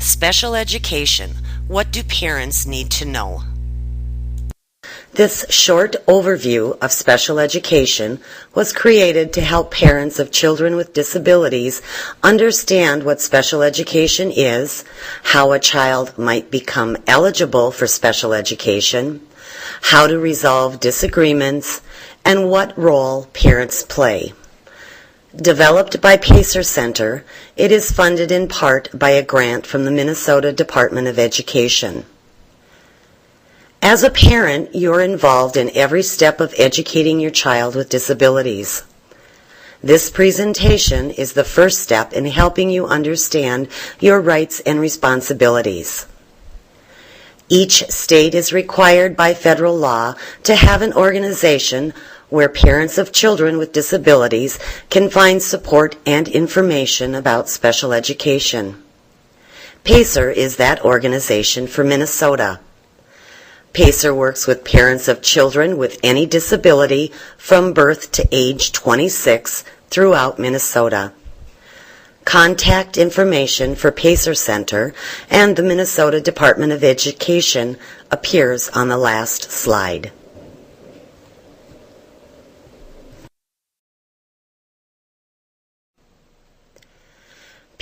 Special education. What do parents need to know? This short overview of special education was created to help parents of children with disabilities understand what special education is, how a child might become eligible for special education, how to resolve disagreements, and what role parents play. Developed by Pacer Center, it is funded in part by a grant from the Minnesota Department of Education. As a parent, you're involved in every step of educating your child with disabilities. This presentation is the first step in helping you understand your rights and responsibilities. Each state is required by federal law to have an organization where parents of children with disabilities can find support and information about special education. Pacer is that organization for Minnesota. Pacer works with parents of children with any disability from birth to age 26 throughout Minnesota. Contact information for Pacer Center and the Minnesota Department of Education appears on the last slide.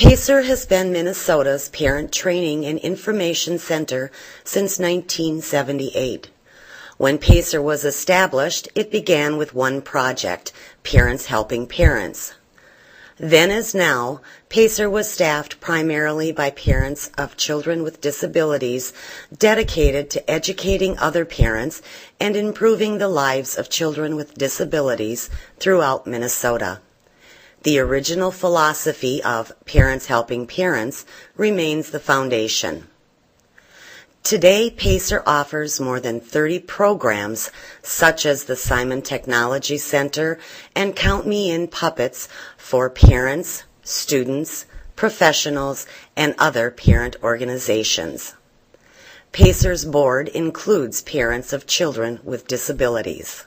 Pacer has been Minnesota's parent training and information center since 1978. When Pacer was established, it began with one project, Parents Helping Parents. Then as now, Pacer was staffed primarily by parents of children with disabilities dedicated to educating other parents and improving the lives of children with disabilities throughout Minnesota. The original philosophy of Parents Helping Parents remains the foundation. Today, Pacer offers more than 30 programs such as the Simon Technology Center and Count Me In Puppets for parents, students, professionals, and other parent organizations. Pacer's board includes parents of children with disabilities.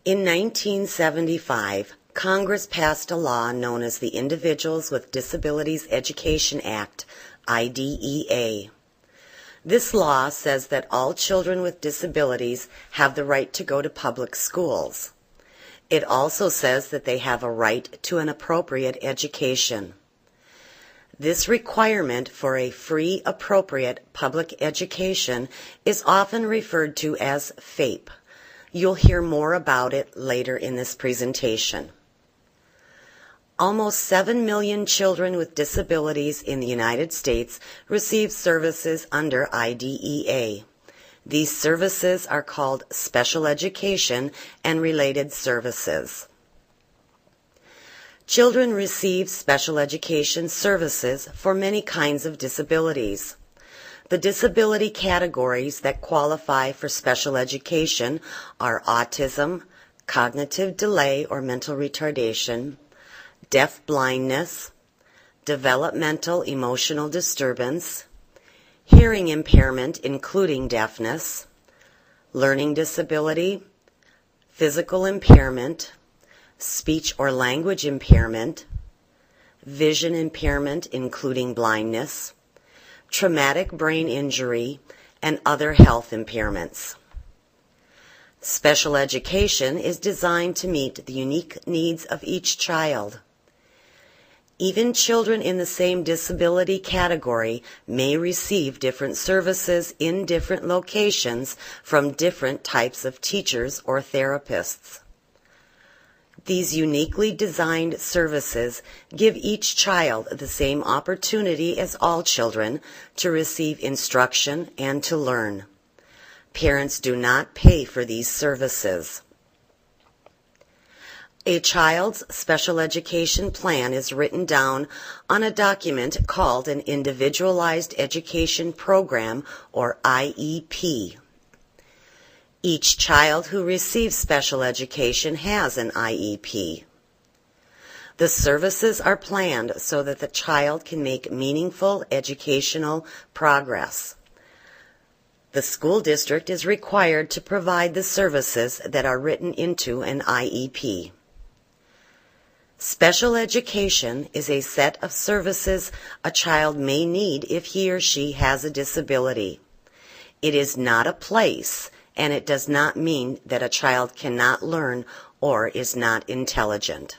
In 1975, Congress passed a law known as the Individuals with Disabilities Education Act, IDEA. This law says that all children with disabilities have the right to go to public schools. It also says that they have a right to an appropriate education. This requirement for a free, appropriate public education is often referred to as FAPE. You'll hear more about it later in this presentation. Almost 7 million children with disabilities in the United States receive services under IDEA. These services are called special education and related services. Children receive special education services for many kinds of disabilities. The disability categories that qualify for special education are autism, cognitive delay or mental retardation, deaf-blindness, developmental emotional disturbance, hearing impairment including deafness, learning disability, physical impairment, speech or language impairment, vision impairment including blindness, traumatic brain injury, and other health impairments. Special education is designed to meet the unique needs of each child. Even children in the same disability category may receive different services in different locations from different types of teachers or therapists. These uniquely designed services give each child the same opportunity as all children to receive instruction and to learn. Parents do not pay for these services. A child's special education plan is written down on a document called an Individualized Education Program, or IEP. Each child who receives special education has an IEP. The services are planned so that the child can make meaningful educational progress. The school district is required to provide the services that are written into an IEP. Special education is a set of services a child may need if he or she has a disability. It is not a place, and it does not mean that a child cannot learn or is not intelligent.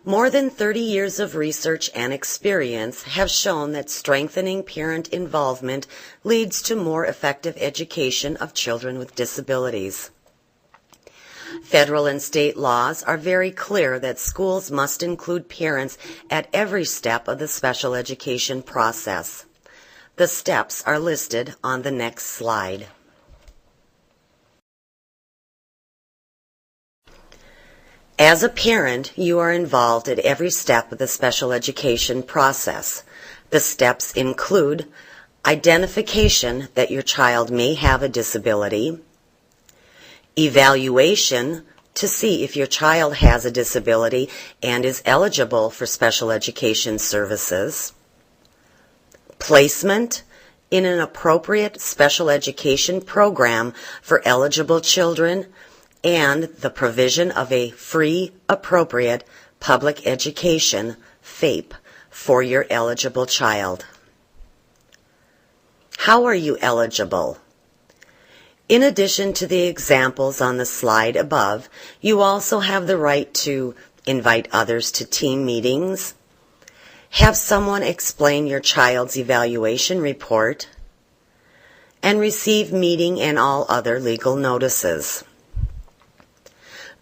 More than 30 years of research and experience have shown that strengthening parent involvement leads to more effective education of children with disabilities. Federal and state laws are very clear that schools must include parents at every step of the special education process. The steps are listed on the next slide. As a parent, you are involved at every step of the special education process. The steps include identification that your child may have a disability, evaluation to see if your child has a disability and is eligible for special education services, placement in an appropriate special education program for eligible children, and the provision of a free, appropriate public education, FAPE, for your eligible child. How are you eligible? In addition to the examples on the slide above, you also have the right to invite others to team meetings, have someone explain your child's evaluation report, and receive meeting and all other legal notices.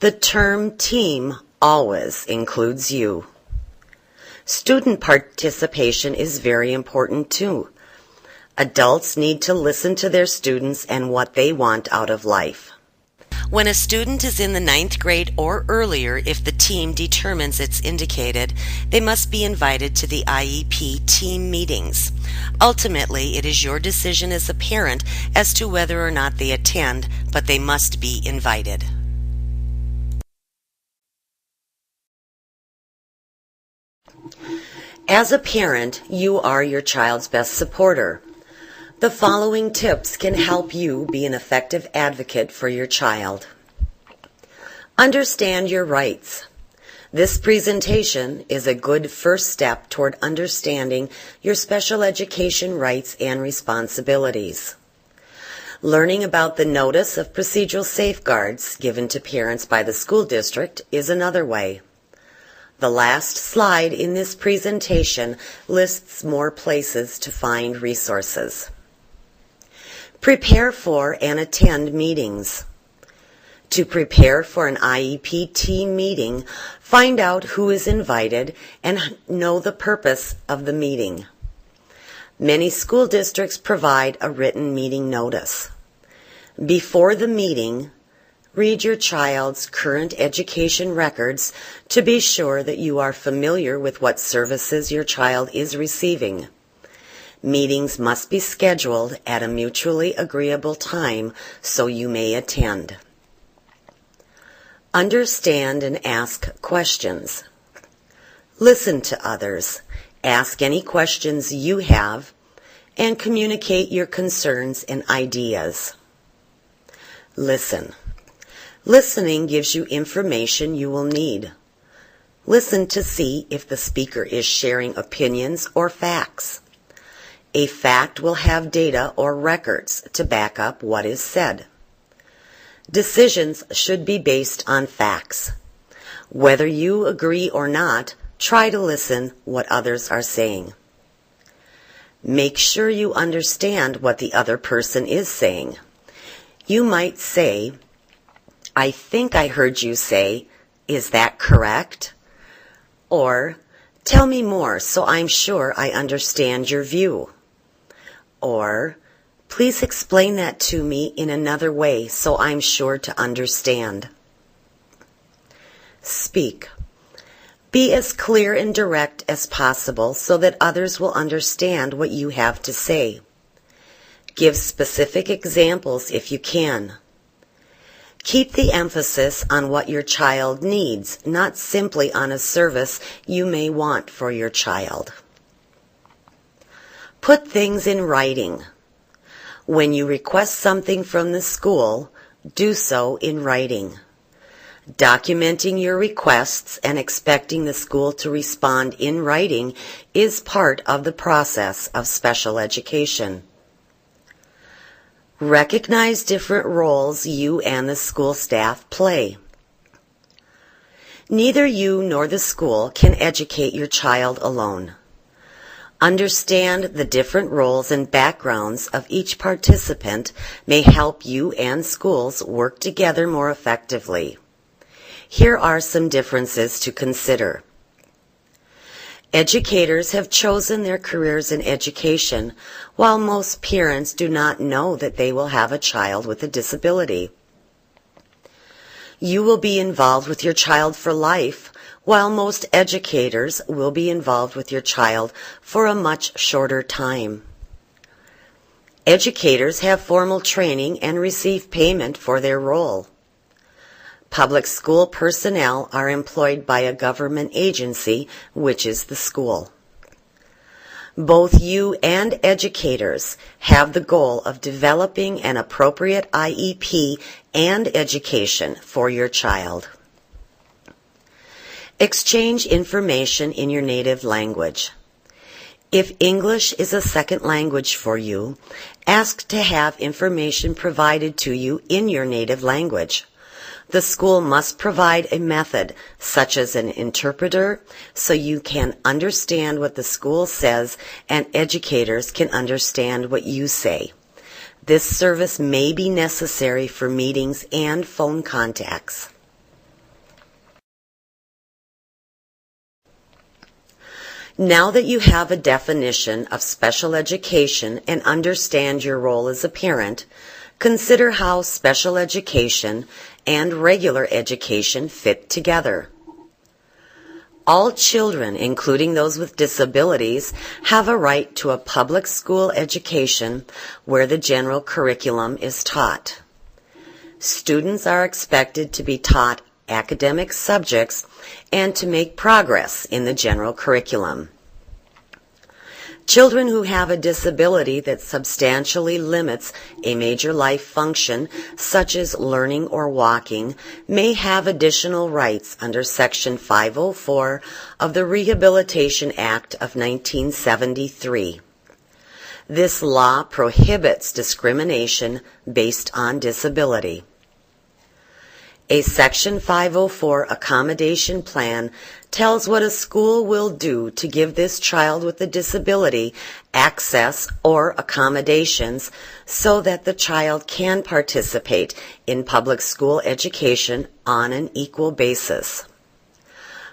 The term team always includes you. Student participation is very important too. Adults need to listen to their students and what they want out of life. When a student is in the 9th grade or earlier, if the team determines it's indicated, they must be invited to the IEP Team Meetings. Ultimately, it is your decision as a parent as to whether or not they attend, but they must be invited. As a parent, you are your child's best supporter. The following tips can help you be an effective advocate for your child. Understand your rights. This presentation is a good first step toward understanding your special education rights and responsibilities. Learning about the Notice of Procedural Safeguards given to parents by the school district is another way. The last slide in this presentation lists more places to find resources. Prepare for and attend meetings. To prepare for an IEP team meeting, find out who is invited and know the purpose of the meeting. Many school districts provide a written meeting notice. Before the meeting, read your child's current education records to be sure that you are familiar with what services your child is receiving. Meetings must be scheduled at a mutually agreeable time so you may attend. Understand and ask questions. Listen to others. Ask any questions you have and communicate your concerns and ideas. Listen. Listening gives you information you will need. Listen to see if the speaker is sharing opinions or facts. A fact will have data or records to back up what is said. Decisions should be based on facts. Whether you agree or not, try to listen what others are saying. Make sure you understand what the other person is saying. You might say, "I think I heard you say, is that correct?" Or, "Tell me more so I'm sure I understand your view." Or, "Please explain that to me in another way so I'm sure to understand." Speak. Be as clear and direct as possible so that others will understand what you have to say. Give specific examples if you can. Keep the emphasis on what your child needs, not simply on a service you may want for your child. Put things in writing. When you request something from the school, do so in writing. Documenting your requests and expecting the school to respond in writing is part of the process of special education. Recognize different roles you and the school staff play. Neither you nor the school can educate your child alone. Understand the different roles and backgrounds of each participant may help you and schools work together more effectively. Here are some differences to consider. Educators have chosen their careers in education, while most parents do not know that they will have a child with a disability. You will be involved with your child for life, while most educators will be involved with your child for a much shorter time. Educators have formal training and receive payment for their role. Public school personnel are employed by a government agency, which is the school. Both you and educators have the goal of developing an appropriate IEP and education for your child. Exchange information in your native language. If English is a second language for you, ask to have information provided to you in your native language. The school must provide a method, such as an interpreter, so you can understand what the school says and educators can understand what you say. This service may be necessary for meetings and phone contacts. Now that you have a definition of special education and understand your role as a parent, consider how special education and regular education fit together. All children, including those with disabilities, have a right to a public school education where the general curriculum is taught. Students are expected to be taught academic subjects and to make progress in the general curriculum. Children who have a disability that substantially limits a major life function, such as learning or walking, may have additional rights under Section 504 of the Rehabilitation Act of 1973. This law prohibits discrimination based on disability. A Section 504 accommodation plan tells what a school will do to give this child with a disability access or accommodations so that the child can participate in public school education on an equal basis.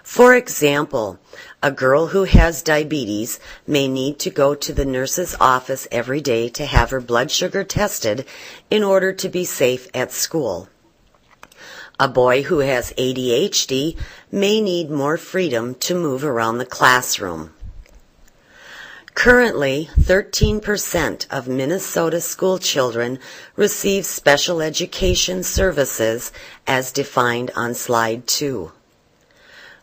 For example, a girl who has diabetes may need to go to the nurse's office every day to have her blood sugar tested in order to be safe at school. A boy who has ADHD may need more freedom to move around the classroom. Currently, 13% of Minnesota school children receive special education services as defined on Slide 2.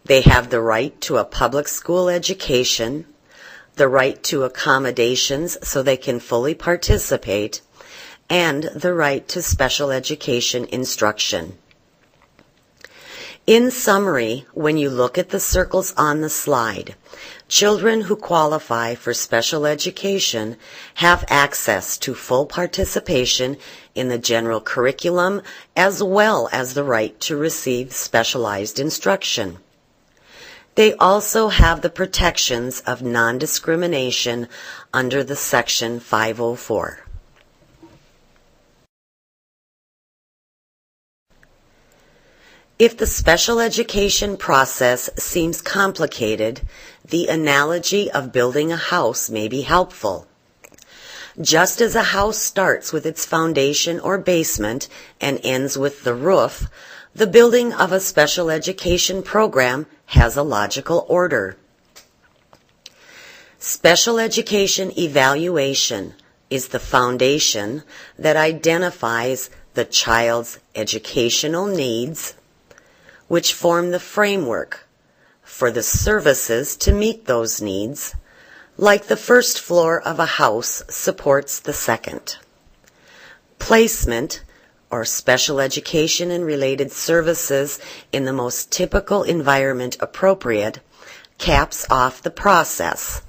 They have the right to a public school education, the right to accommodations so they can fully participate, and the right to special education instruction. In summary, when you look at the circles on the slide, children who qualify for special education have access to full participation in the general curriculum as well as the right to receive specialized instruction. They also have the protections of non-discrimination under the Section 504. If the special education process seems complicated, the analogy of building a house may be helpful. Just as a house starts with its foundation or basement and ends with the roof, the building of a special education program has a logical order. Special education evaluation is the foundation that identifies the child's educational needs, which form the framework for the services to meet those needs, like the first floor of a house supports the second. Placement, or special education and related services in the most typical environment appropriate, caps off the process,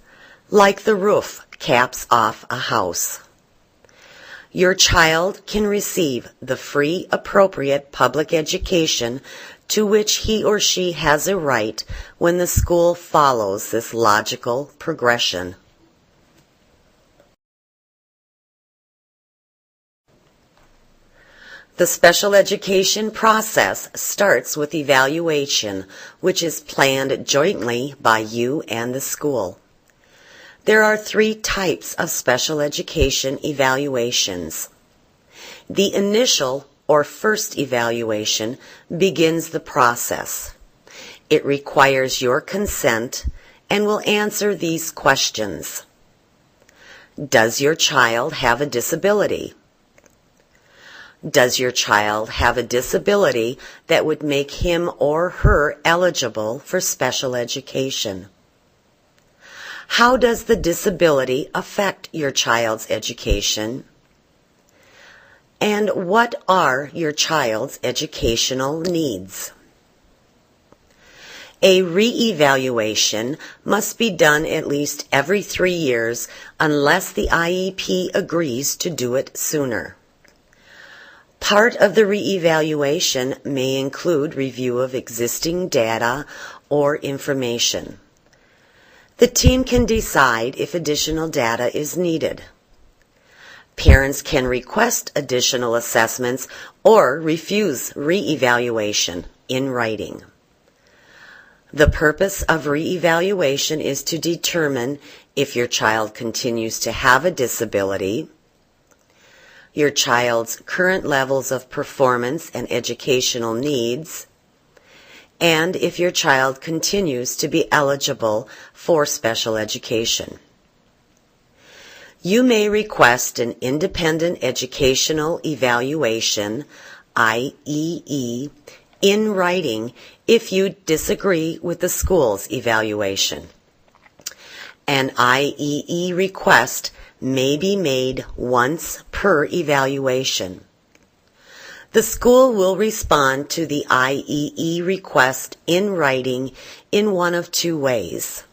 like the roof caps off a house. Your child can receive the free, appropriate public education to which he or she has a right when the school follows this logical progression. The special education process starts with evaluation, which is planned jointly by you and the school. There are 3 types of special education evaluations. The initial or first evaluation begins the process. It requires your consent and will answer these questions. Does your child have a disability? Does your child have a disability that would make him or her eligible for special education? How does the disability affect your child's education? And what are your child's educational needs? A re-evaluation must be done at least every 3 years unless the IEP agrees to do it sooner. Part of the re-evaluation may include review of existing data or information. The team can decide if additional data is needed. Parents can request additional assessments or refuse re-evaluation in writing. The purpose of re-evaluation is to determine if your child continues to have a disability, your child's current levels of performance and educational needs, and if your child continues to be eligible for special education. You may request an independent educational evaluation, IEE, in writing if you disagree with the school's evaluation. An IEE request may be made once per evaluation. The school will respond to the IEE request in writing in one of 2 ways.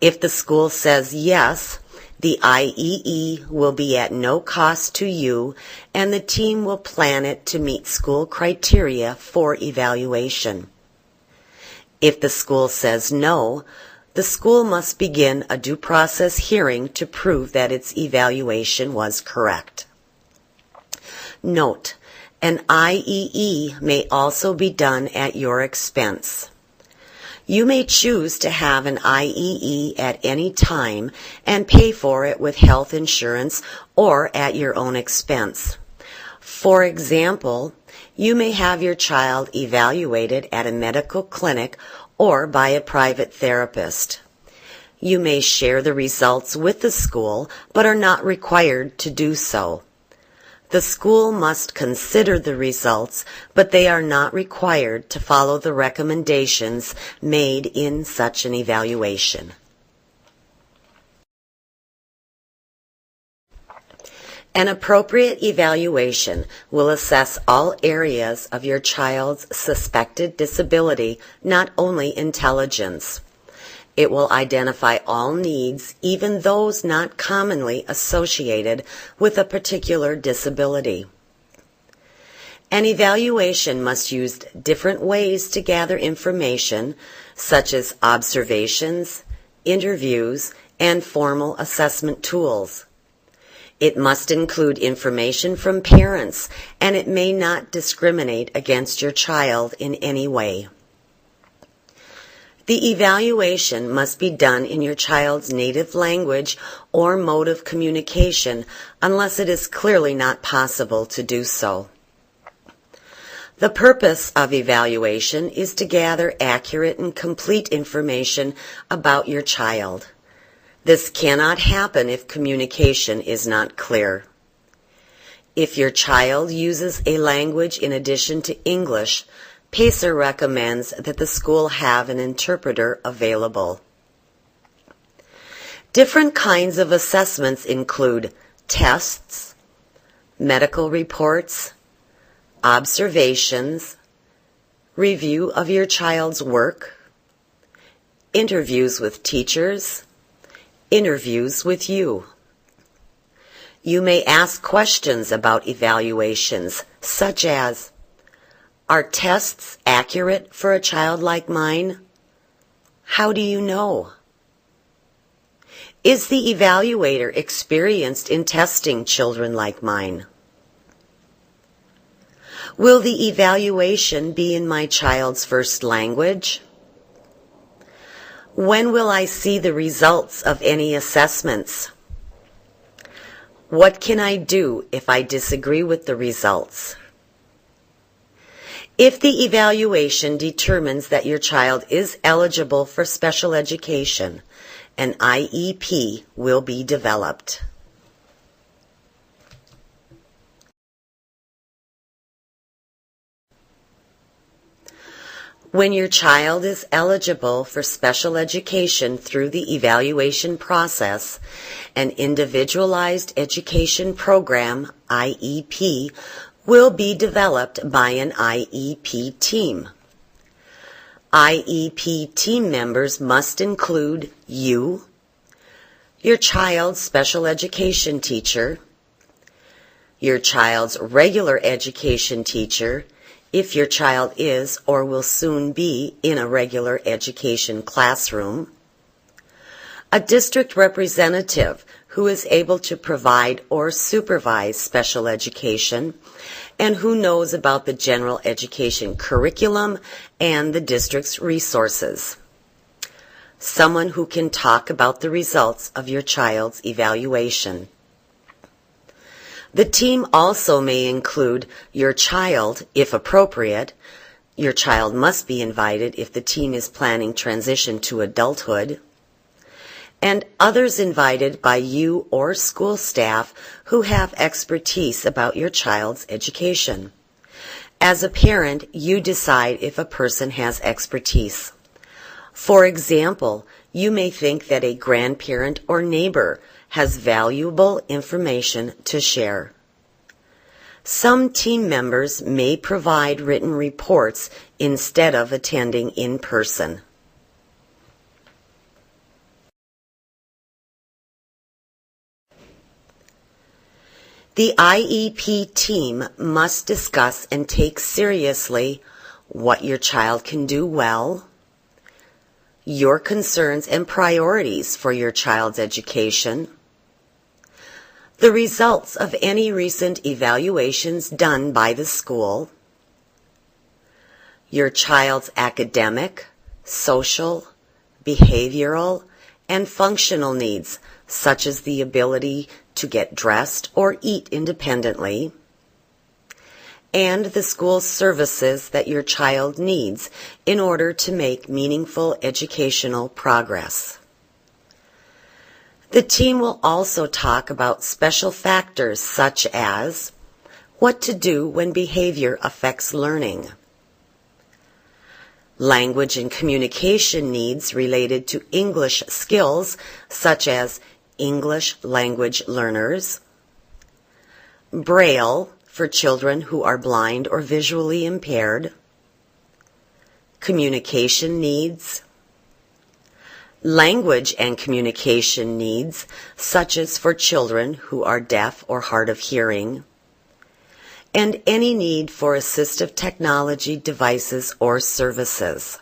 If the school says yes, the IEE will be at no cost to you and the team will plan it to meet school criteria for evaluation. If the school says no, the school must begin a due process hearing to prove that its evaluation was correct. Note, an IEE may also be done at your expense. You may choose to have an IEE at any time and pay for it with health insurance or at your own expense. For example, you may have your child evaluated at a medical clinic or by a private therapist. You may share the results with the school, but are not required to do so. The school must consider the results, but they are not required to follow the recommendations made in such an evaluation. An appropriate evaluation will assess all areas of your child's suspected disability, not only intelligence. It will identify all needs, even those not commonly associated with a particular disability. An evaluation must use different ways to gather information, such as observations, interviews, and formal assessment tools. It must include information from parents, and it may not discriminate against your child in any way. The evaluation must be done in your child's native language or mode of communication unless it is clearly not possible to do so. The purpose of evaluation is to gather accurate and complete information about your child. This cannot happen if communication is not clear. If your child uses a language in addition to English, PACER recommends that the school have an interpreter available. Different kinds of assessments include tests, medical reports, observations, review of your child's work, interviews with teachers, interviews with you. You may ask questions about evaluations, such as, are tests accurate for a child like mine? How do you know? Is the evaluator experienced in testing children like mine? Will the evaluation be in my child's first language? When will I see the results of any assessments? What can I do if I disagree with the results? If the evaluation determines that your child is eligible for special education, an IEP will be developed. When your child is eligible for special education through the evaluation process, an individualized education program, IEP, will be developed by an IEP team. IEP team members must include you, your child's special education teacher, your child's regular education teacher, if your child is or will soon be in a regular education classroom, a district representative who is able to provide or supervise special education and who knows about the general education curriculum and the district's resources. Someone who can talk about the results of your child's evaluation. The team also may include your child, if appropriate. Your child must be invited if the team is planning transition to adulthood. And others invited by you or school staff who have expertise about your child's education. As a parent, you decide if a person has expertise. For example, you may think that a grandparent or neighbor has valuable information to share. Some team members may provide written reports instead of attending in person. The IEP team must discuss and take seriously what your child can do well, your concerns and priorities for your child's education, the results of any recent evaluations done by the school, your child's academic, social, behavioral, and functional needs, such as the ability to get dressed or eat independently, and the school services that your child needs in order to make meaningful educational progress. The team will also talk about special factors such as what to do when behavior affects learning, language and communication needs related to English skills such as English language learners, Braille for children who are blind or visually impaired, communication needs, language and communication needs, such as for children who are deaf or hard of hearing, and any need for assistive technology devices or services.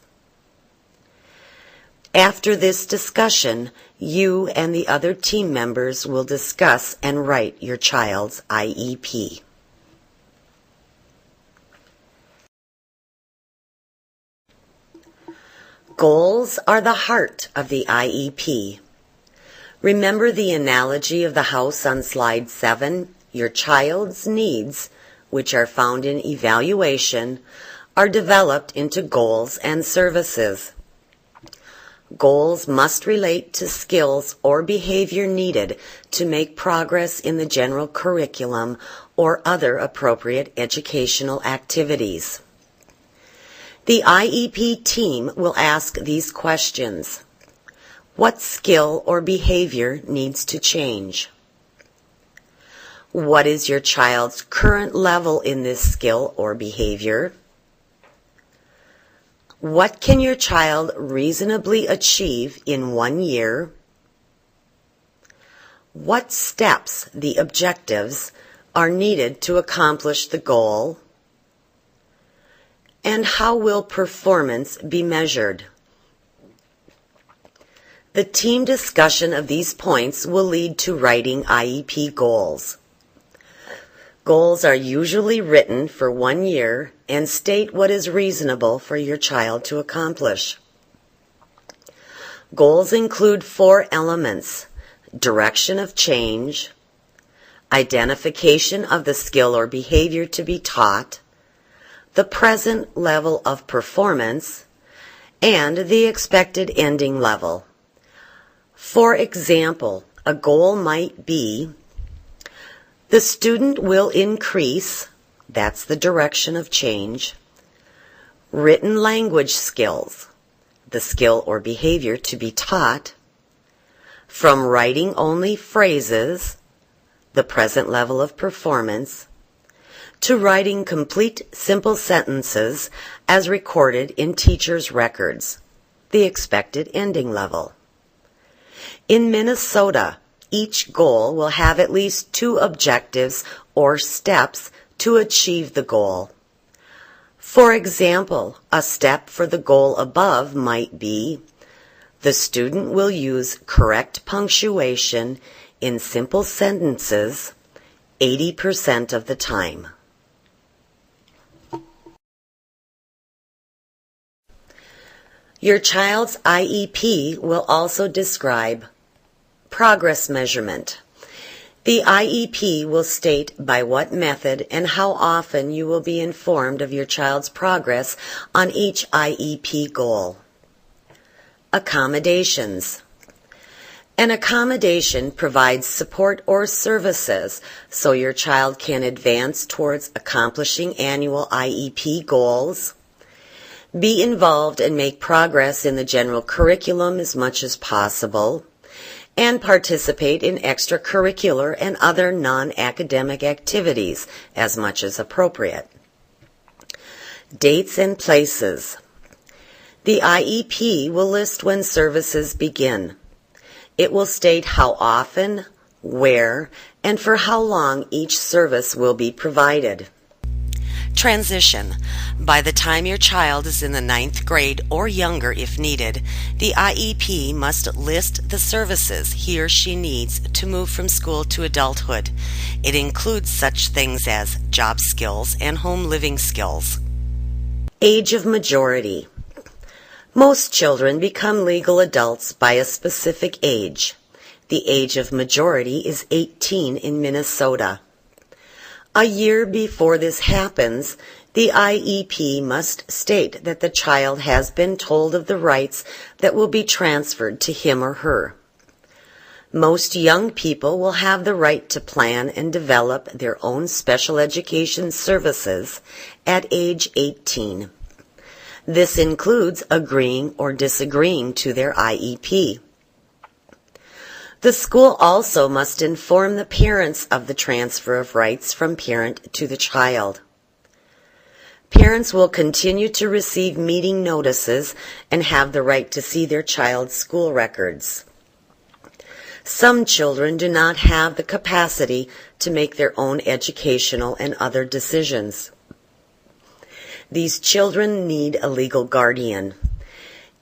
After this discussion, you and the other team members will discuss and write your child's IEP. Goals are the heart of the IEP. Remember the analogy of the house on slide 7? Your child's needs, which are found in evaluation, are developed into goals and services. Goals must relate to skills or behavior needed to make progress in the general curriculum or other appropriate educational activities. The IEP team will ask these questions. What skill or behavior needs to change? What is your child's current level in this skill or behavior? What can your child reasonably achieve in 1 year? What steps, the objectives, are needed to accomplish the goal? And how will performance be measured? The team discussion of these points will lead to writing IEP goals. Goals are usually written for 1 year and state what is reasonable for your child to accomplish. Goals include 4 elements: direction of change, identification of the skill or behavior to be taught, the present level of performance, and the expected ending level. For example, a goal might be: the student will increase, that's the direction of change, written language skills, the skill or behavior to be taught, from writing only phrases, the present level of performance, to writing complete simple sentences as recorded in teachers' records, the expected ending level. In Minnesota, each goal will have at least 2 objectives or steps to achieve the goal. For example, a step for the goal above might be: the student will use correct punctuation in simple sentences 80% of the time. Your child's IEP will also describe progress measurement. The IEP will state by what method and how often you will be informed of your child's progress on each IEP goal. Accommodations. An accommodation provides support or services so your child can advance towards accomplishing annual IEP goals, be involved and make progress in the general curriculum as much as possible, and participate in extracurricular and other non-academic activities as much as appropriate. Dates and places. The IEP will list when services begin. It will state how often, where, and for how long each service will be provided. Transition. By the time your child is in the 9th grade or younger if needed, the IEP must list the services he or she needs to move from school to adulthood. It includes such things as job skills and home living skills. Age of majority. Most children become legal adults by a specific age. The age of majority is 18 in Minnesota. A year before this happens, the IEP must state that the child has been told of the rights that will be transferred to him or her. Most young people will have the right to plan and develop their own special education services at age 18. This includes agreeing or disagreeing to their IEP. The school also must inform the parents of the transfer of rights from parent to the child. Parents will continue to receive meeting notices and have the right to see their child's school records. Some children do not have the capacity to make their own educational and other decisions. These children need a legal guardian.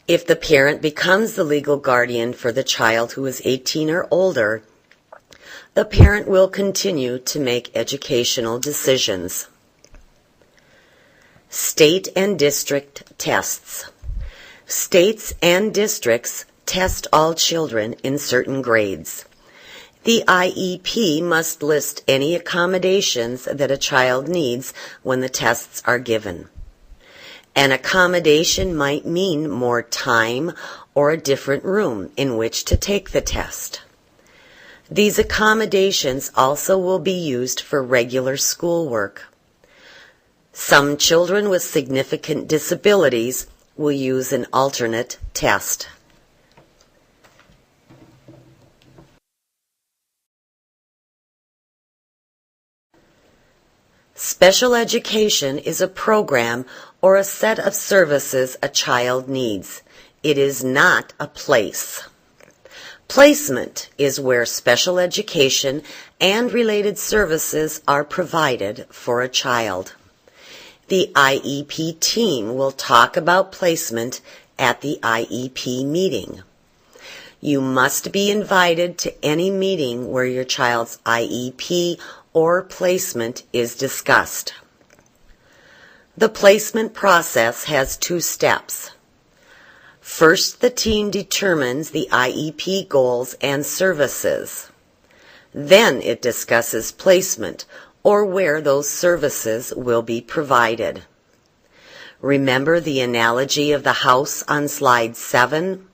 If the parent becomes the legal guardian for the child who is 18 or older, the parent will continue to make educational decisions. State and district tests. States and districts test all children in certain grades. The IEP must list any accommodations that a child needs when the tests are given. An accommodation might mean more time or a different room in which to take the test. These accommodations also will be used for regular schoolwork. Some children with significant disabilities will use an alternate test. Special education is a program or a set of services a child needs. It is not a place. Placement is where special education and related services are provided for a child. The IEP team will talk about placement at the IEP meeting. You must be invited to any meeting where your child's IEP or placement is discussed. The placement process has 2 steps. First, the team determines the IEP goals and services. Then it discusses placement, or where those services will be provided. Remember the analogy of the house on slide 7?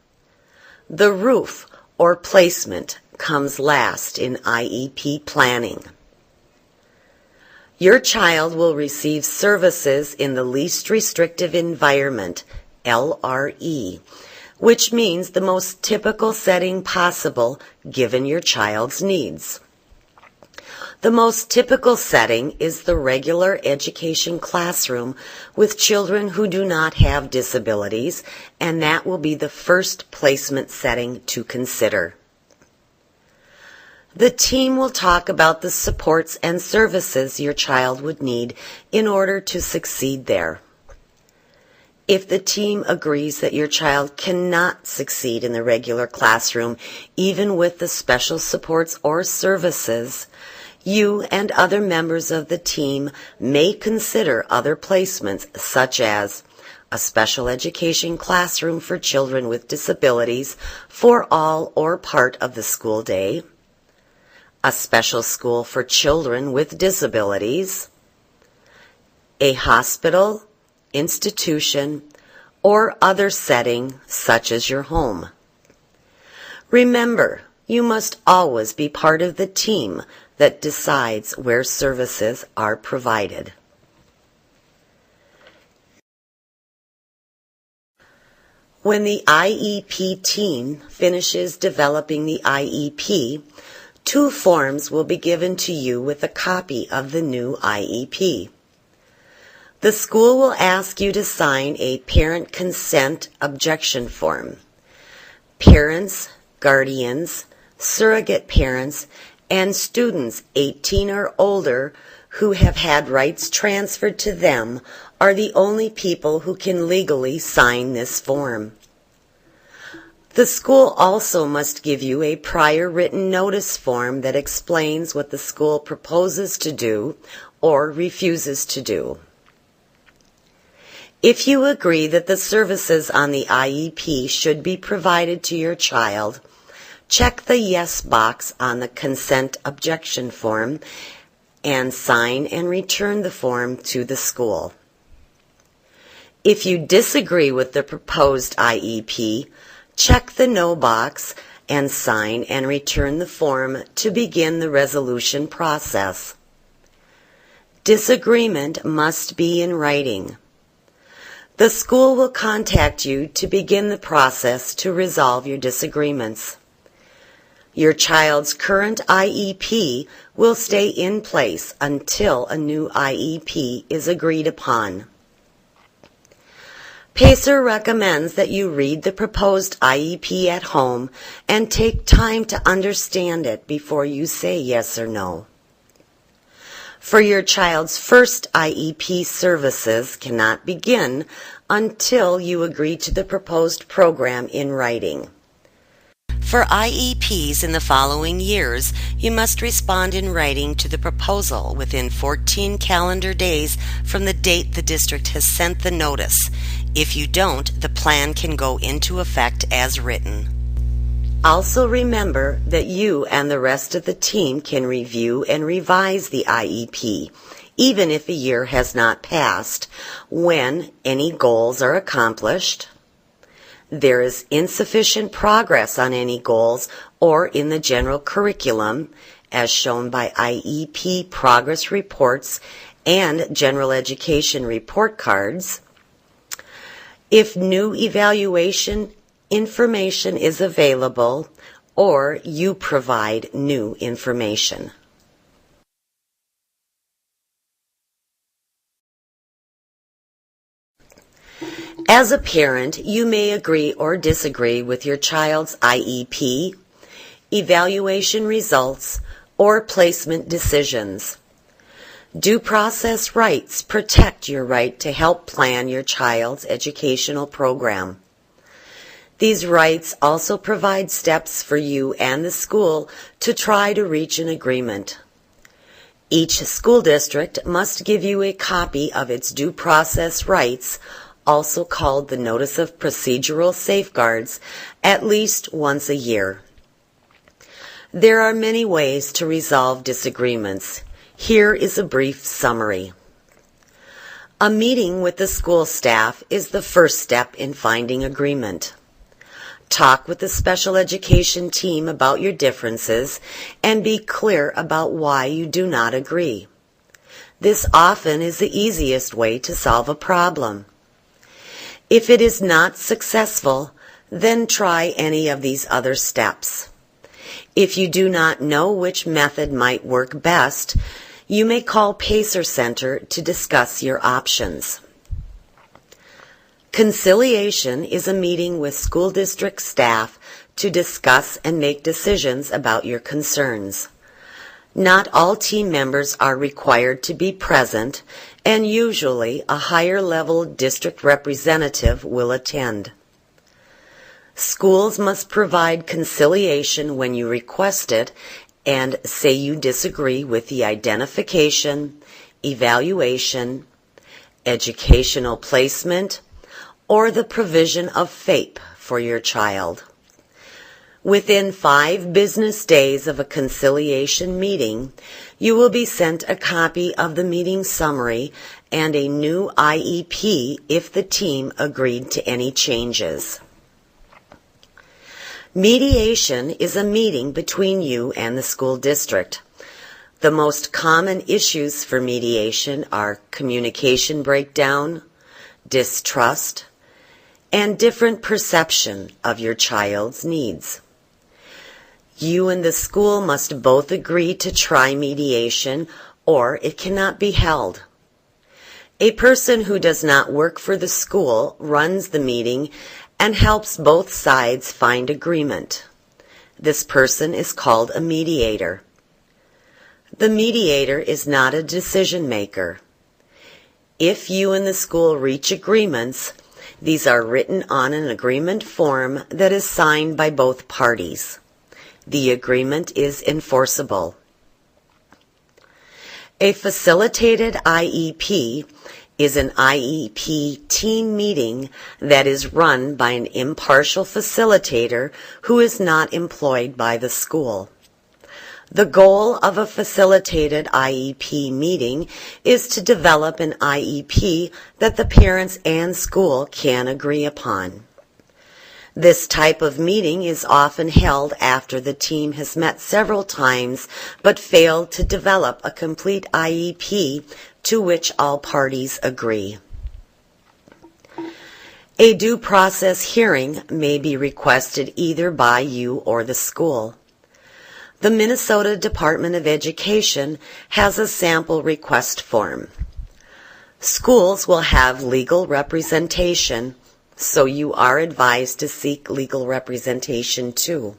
The roof, or placement, comes last in IEP planning. Your child will receive services in the least restrictive environment, LRE, which means the most typical setting possible given your child's needs. The most typical setting is the regular education classroom with children who do not have disabilities, and that will be the first placement setting to consider. The team will talk about the supports and services your child would need in order to succeed there. If the team agrees that your child cannot succeed in the regular classroom, even with the special supports or services, you and other members of the team may consider other placements such as a special education classroom for children with disabilities for all or part of the school day, a special school for children with disabilities, a hospital, institution, or other setting such as your home. Remember, you must always be part of the team that decides where services are provided. When the IEP team finishes developing the IEP, 2 forms will be given to you with a copy of the new IEP. The school will ask you to sign a parent consent objection form. Parents, guardians, surrogate parents, and students 18 or older who have had rights transferred to them are the only people who can legally sign this form. The school also must give you a prior written notice form that explains what the school proposes to do or refuses to do. If you agree that the services on the IEP should be provided to your child, check the Yes box on the consent objection form and sign and return the form to the school. If you disagree with the proposed IEP, check the No box and sign and return the form to begin the resolution process. Disagreement must be in writing. The school will contact you to begin the process to resolve your disagreements. Your child's current IEP will stay in place until a new IEP is agreed upon. PACER recommends that you read the proposed IEP at home and take time to understand it before you say yes or no. For your child's first IEP, services cannot begin until you agree to the proposed program in writing. For IEPs in the following years, you must respond in writing to the proposal within 14 calendar days from the date the district has sent the notice. If you don't, the plan can go into effect as written. Also remember that you and the rest of the team can review and revise the IEP, even if a year has not passed, when any goals are accomplished, there is insufficient progress on any goals or in the general curriculum, as shown by IEP progress reports and general education report cards, if new evaluation information is available, or you provide new information. As a parent, you may agree or disagree with your child's IEP, evaluation results, or placement decisions. Due process rights protect your right to help plan your child's educational program. These rights also provide steps for you and the school to try to reach an agreement. Each school district must give you a copy of its due process rights, also called the Notice of Procedural Safeguards, at least once a year. There are many ways to resolve disagreements. Here is a brief summary. A meeting with the school staff is the first step in finding agreement. Talk with the special education team about your differences and be clear about why you do not agree. This often is the easiest way to solve a problem. If it is not successful, then try any of these other steps. If you do not know which method might work best, you may call Pacer Center to discuss your options. Conciliation is a meeting with school district staff to discuss and make decisions about your concerns. Not all team members are required to be present, and usually a higher level district representative will attend. Schools must provide conciliation when you request it and say you disagree with the identification, evaluation, educational placement, or the provision of FAPE for your child. Within 5 business days of a conciliation meeting, you will be sent a copy of the meeting summary and a new IEP if the team agreed to any changes. Mediation is a meeting between you and the school district. The most common issues for mediation are communication breakdown, distrust, and different perception of your child's needs. You and the school must both agree to try mediation, or it cannot be held. A person who does not work for the school runs the meeting and helps both sides find agreement. This person is called a mediator. The mediator is not a decision maker. If you and the school reach agreements, these are written on an agreement form that is signed by both parties. The agreement is enforceable. A facilitated IEP is an IEP team meeting that is run by an impartial facilitator who is not employed by the school. The goal of a facilitated IEP meeting is to develop an IEP that the parents and school can agree upon. This type of meeting is often held after the team has met several times but failed to develop a complete IEP to which all parties agree. A due process hearing may be requested either by you or the school. The Minnesota Department of Education has a sample request form. Schools will have legal representation, so you are advised to seek legal representation too.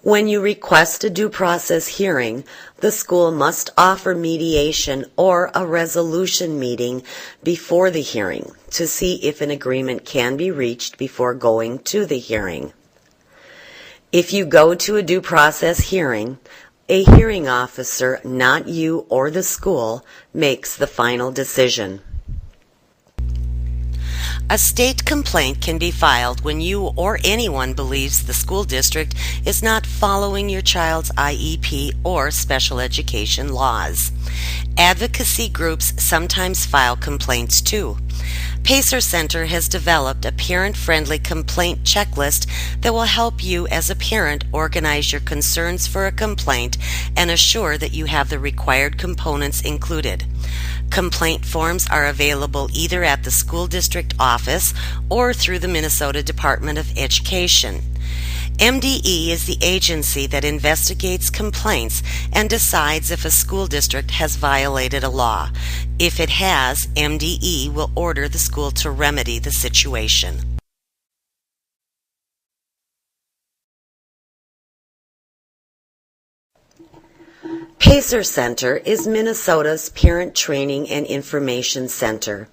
When you request a due process hearing, the school must offer mediation or a resolution meeting before the hearing to see if an agreement can be reached before going to the hearing. If you go to a due process hearing, a hearing officer, not you or the school, makes the final decision. A state complaint can be filed when you or anyone believes the school district is not following your child's IEP or special education laws. Advocacy groups sometimes file complaints too. Pacer Center has developed a parent-friendly complaint checklist that will help you as a parent organize your concerns for a complaint and assure that you have the required components included. Complaint forms are available either at the school district office or through the Minnesota Department of Education. MDE is the agency that investigates complaints and decides if a school district has violated a law. If it has, MDE will order the school to remedy the situation. PACER Center is Minnesota's Parent Training and Information Center.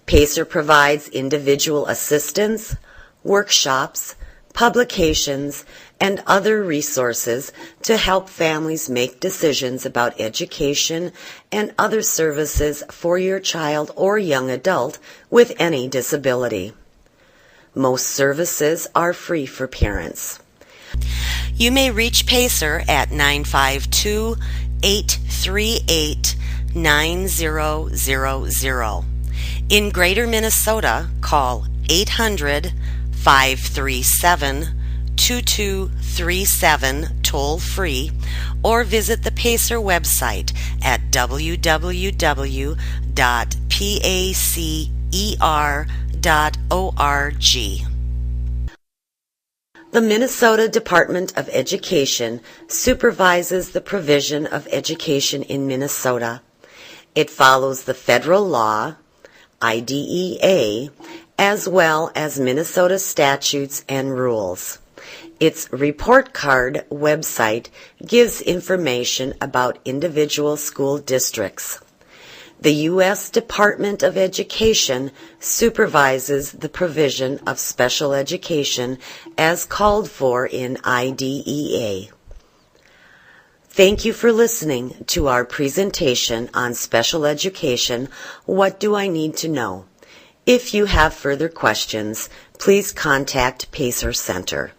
PACER provides individual assistance, workshops, publications, and other resources to help families make decisions about education and other services for your child or young adult with any disability. Most services are free for parents. You may reach PACER at 952-838-9000. In Greater Minnesota, call 800-537-2237 toll-free or visit the PACER website at www.pacer.org. The Minnesota Department of Education supervises the provision of education in Minnesota. It follows the federal law, IDEA, as well as Minnesota statutes and rules. Its report card website gives information about individual school districts. The U.S. Department of Education supervises the provision of special education as called for in IDEA. Thank you for listening to our presentation on special education, What Do I Need to Know? If you have further questions, please contact PACER Center.